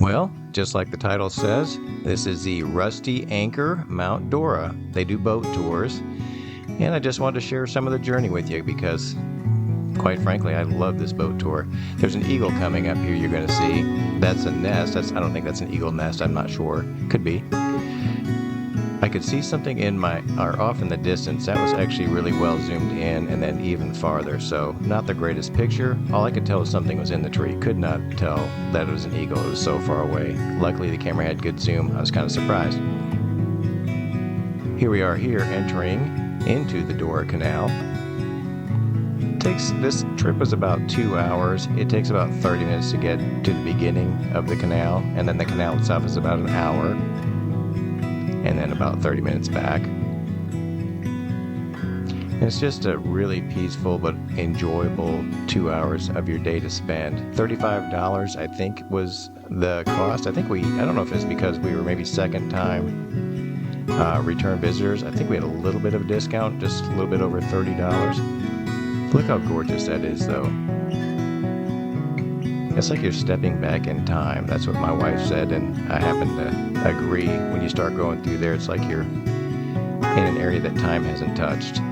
Well, just like the title says, this is the Rusty Anchor Mount Dora. They do boat tours, and I just wanted to share some of the journey with you because, quite frankly, I love this boat tour. There's an eagle coming up here you're going to see. That's a nest. I don't think that's an eagle nest. I'm not sure. Could be. I could see something off in the distance. That was actually really well zoomed in and then even farther. So not the greatest picture. All I could tell was something was in the tree. Could not tell that it was an eagle. It was so far away. Luckily the camera had good zoom. I was kind of surprised. Here we are entering into the Dora Canal. This trip was about 2 hours. It takes about 30 minutes to get to the beginning of the canal, and then the canal itself is about an hour. And then about 30 minutes back. And it's just a really peaceful but enjoyable 2 hours of your day to spend. $35, I think, was the cost. I don't know if it's because we were maybe second time return visitors. I think we had a little bit of a discount, just a little bit over $30. Look how gorgeous that is, though. It's like you're stepping back in time. That's what my wife said, and I happen to agree. When you start going through there, it's like you're in an area that time hasn't touched.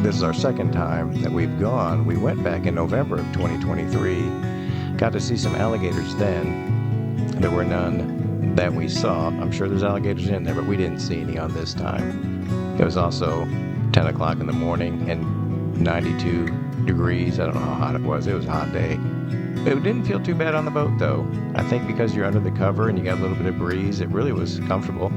This is our second time that we've gone. We went back in November of 2023. Got to see some alligators then. There were none that we saw. I'm sure there's alligators in there, but we didn't see any on this time. It was also 10 o'clock in the morning and 92 degrees. I don't know how hot it was. It was a hot day. It didn't feel too bad on the boat, though. I think because you're under the cover and you got a little bit of breeze, it really was comfortable.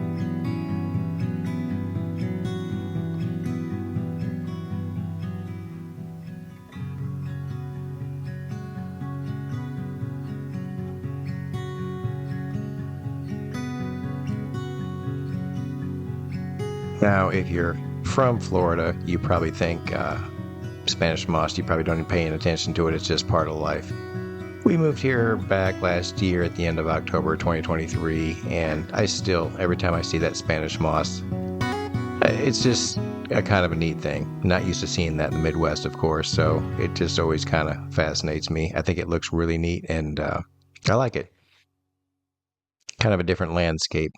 Now, if you're from Florida, you probably think Spanish moss, you probably don't even pay any attention to it. It's just part of life. We moved here back last year at the end of October 2023, and every time I see that Spanish moss, it's just a kind of a neat thing. Not used to seeing that in the Midwest, of course, so it just always kind of fascinates me. I think it looks really neat, and I like it. Kind of a different landscape.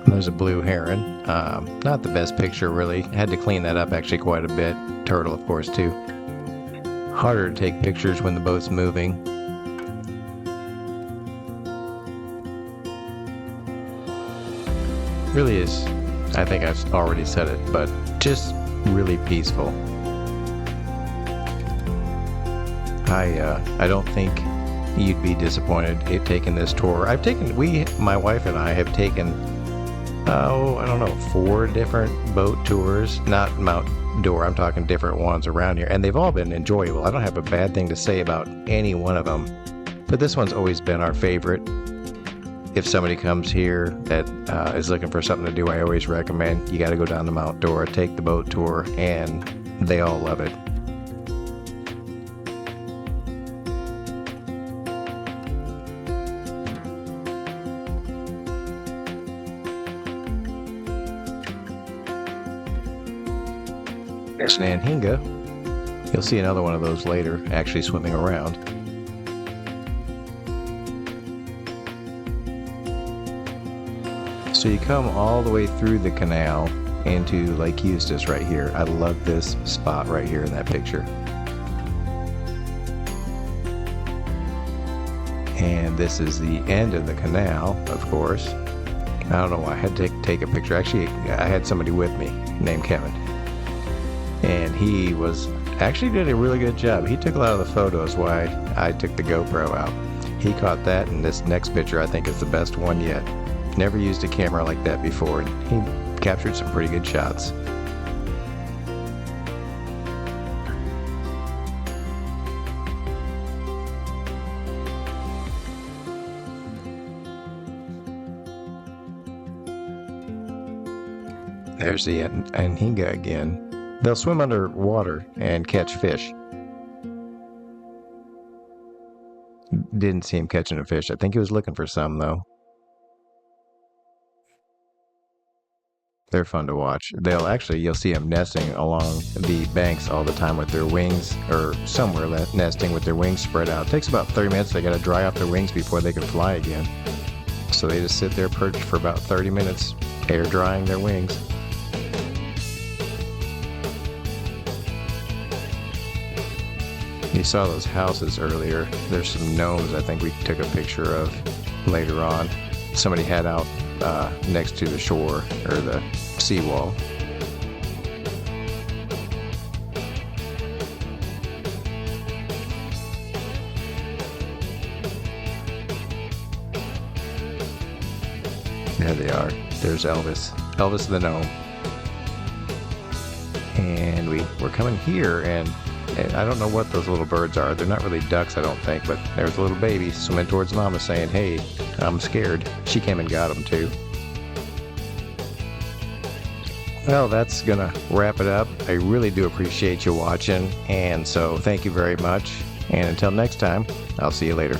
There's a blue heron. Not the best picture, really. Had to clean that up actually quite a bit. Turtle, of course, too. Harder to take pictures when the boat's moving. Really is, I think I've already said it, but just really peaceful. I don't think you'd be disappointed in taking this tour. My wife and I have taken 4 different boat tours, not Mount Dora, I'm talking different ones around here, and they've all been enjoyable. I don't have a bad thing to say about any one of them, but this one's always been our favorite. If somebody comes here that is looking for something to do, I always recommend you got to go down to Mount Dora, take the boat tour, and they all love it. There's an anhinga. You'll see another one of those later, actually swimming around. So you come all the way through the canal into Lake Eustis right here. I love this spot right here in that picture. And this is the end of the canal, of course. I don't know why I had to take a picture. Actually, I had somebody with me named Kevin. And he did a really good job. He took a lot of the photos while I took the GoPro out. He caught that, and this next picture I think is the best one yet. Never used a camera like that before, and he captured some pretty good shots. There's the anhinga again. They'll swim underwater and catch fish. Didn't see him catching a fish. I think he was looking for some, though. They're fun to watch. You'll see them nesting along the banks all the time with their wings, or somewhere nesting with their wings spread out. It takes about 30 minutes. They got to dry off their wings before they can fly again. So they just sit there perched for about 30 minutes, air drying their wings. You saw those houses earlier. There's some gnomes I think we took a picture of later on. Somebody had out next to the shore or the seawall. There they are. There's Elvis. Elvis the gnome. And we're coming here, and I don't know what those little birds are. They're not really ducks, I don't think, but there's a little baby swimming towards Mama saying, "Hey, I'm scared." She came and got him, too. Well, that's going to wrap it up. I really do appreciate you watching, and so thank you very much. And until next time, I'll see you later.